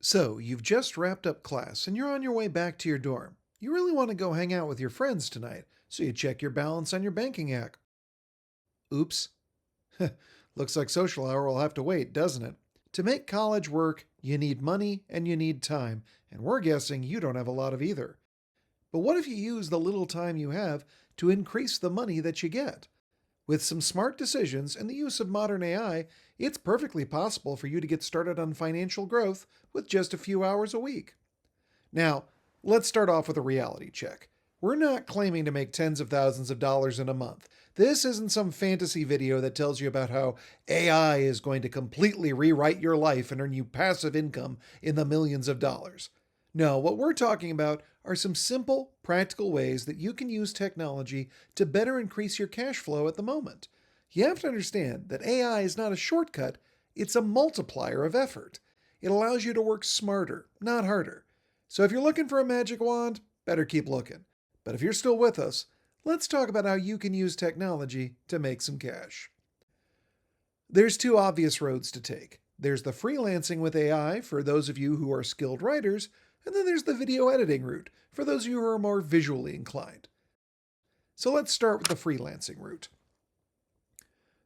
So, you've just wrapped up class and you're on your way back to your dorm. You really want to go hang out with your friends tonight, so you check your balance on your banking app. Oops. Looks like social hour will have to wait, doesn't it? To make college work, you need money and you need time, and we're guessing you don't have a lot of either. But what if you use the little time you have to increase the money that you get? With some smart decisions and the use of modern AI, it's perfectly possible for you to get started on financial growth with just a few hours a week. Now, let's start off with a reality check. We're not claiming to make tens of thousands of dollars in a month. This isn't some fantasy video that tells you about how AI is going to completely rewrite your life and earn you passive income in the millions of dollars. No, what we're talking about are some simple, practical ways that you can use technology to better increase your cash flow at the moment. You have to understand that AI is not a shortcut, it's a multiplier of effort. It allows you to work smarter, not harder. So if you're looking for a magic wand, better keep looking. But if you're still with us, let's talk about how you can use technology to make some cash. There's two obvious roads to take. There's the freelancing with AI for those of you who are skilled writers, and then there's the video editing route for those of you who are more visually inclined. So let's start with the freelancing route.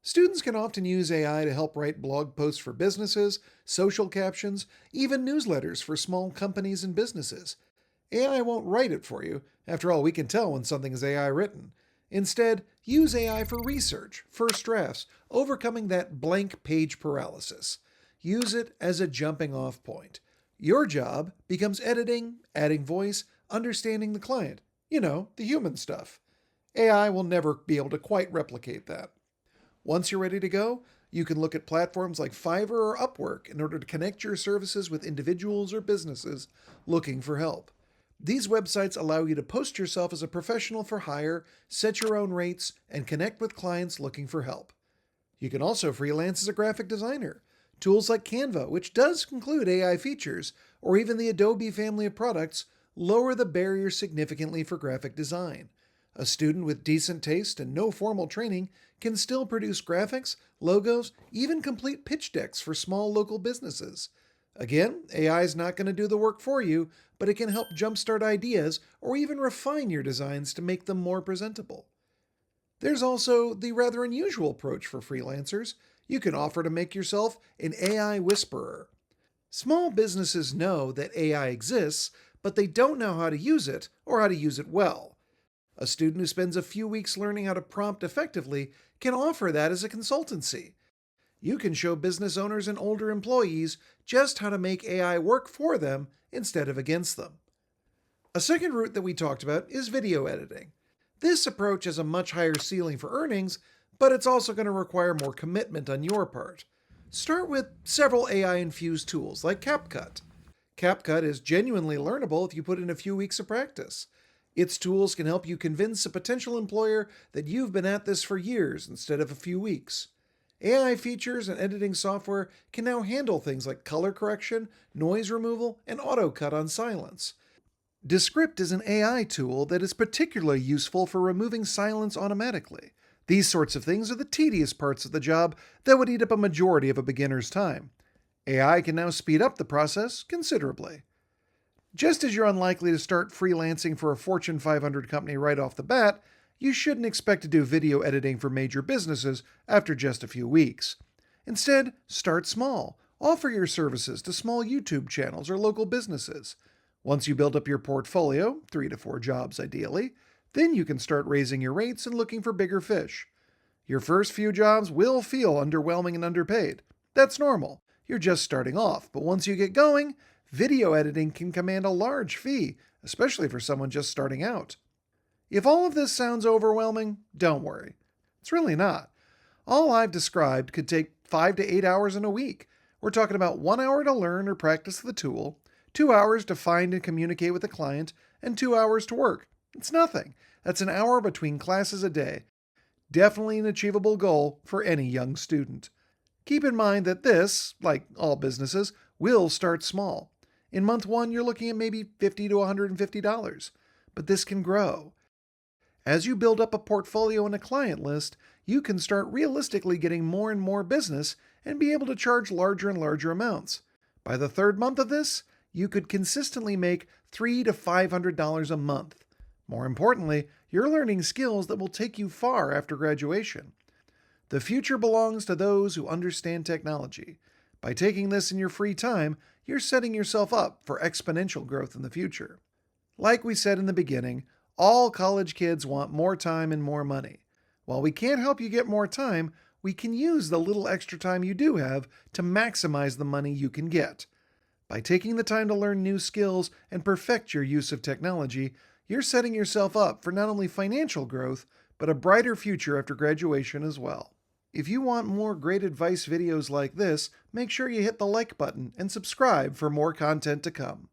Students can often use AI to help write blog posts for businesses, social captions, even newsletters for small companies and businesses. AI won't write it for you. After all, we can tell when something is AI written. Instead, use AI for research, first drafts, overcoming that blank page paralysis. Use it as a jumping off point. Your job becomes editing, adding voice, understanding the client. You know, the human stuff. AI will never be able to quite replicate that. Once you're ready to go, you can look at platforms like Fiverr or Upwork in order to connect your services with individuals or businesses looking for help. These websites allow you to post yourself as a professional for hire, set your own rates, and connect with clients looking for help. You can also freelance as a graphic designer. Tools like Canva, which does include AI features, or even the Adobe family of products, lower the barrier significantly for graphic design. A student with decent taste and no formal training can still produce graphics, logos, even complete pitch decks for small local businesses. Again, AI is not going to do the work for you, but it can help jumpstart ideas or even refine your designs to make them more presentable. There's also the rather unusual approach for freelancers. You can offer to make yourself an AI whisperer. Small businesses know that AI exists, but they don't know how to use it or how to use it well. A student who spends a few weeks learning how to prompt effectively can offer that as a consultancy. You can show business owners and older employees just how to make AI work for them instead of against them. A second route that we talked about is video editing. This approach has a much higher ceiling for earnings, but it's also going to require more commitment on your part. Start with several AI-infused tools like CapCut. CapCut is genuinely learnable if you put in a few weeks of practice. Its tools can help you convince a potential employer that you've been at this for years instead of a few weeks. AI features and editing software can now handle things like color correction, noise removal, and auto cut on silence. Descript is an AI tool that is particularly useful for removing silence automatically. These sorts of things are the tedious parts of the job that would eat up a majority of a beginner's time. AI can now speed up the process considerably. Just as you're unlikely to start freelancing for a Fortune 500 company right off the bat, you shouldn't expect to do video editing for major businesses after just a few weeks. Instead, start small. Offer your services to small YouTube channels or local businesses. Once you build up your portfolio, 3 to 4 jobs ideally, then you can start raising your rates and looking for bigger fish. Your first few jobs will feel underwhelming and underpaid. That's normal. You're just starting off, but once you get going, video editing can command a large fee, especially for someone just starting out. If all of this sounds overwhelming, don't worry. It's really not. All I've described could take 5 to 8 hours in a week. We're talking about 1 hour to learn or practice the tool, 2 hours to find and communicate with the client, and 2 hours to work. It's nothing. That's an hour between classes a day. Definitely an achievable goal for any young student. Keep in mind that this, like all businesses, will start small. In month 1, you're looking at maybe $50 to $150, but this can grow. As you build up a portfolio and a client list, you can start realistically getting more and more business and be able to charge larger and larger amounts. By the third month of this, you could consistently make $300 to $500 a month. More importantly, you're learning skills that will take you far after graduation. The future belongs to those who understand technology. By taking this in your free time, you're setting yourself up for exponential growth in the future. Like we said in the beginning, all college kids want more time and more money. While we can't help you get more time, we can use the little extra time you do have to maximize the money you can get. By taking the time to learn new skills and perfect your use of technology, you're setting yourself up for not only financial growth, but a brighter future after graduation as well. If you want more great advice videos like this, make sure you hit the like button and subscribe for more content to come.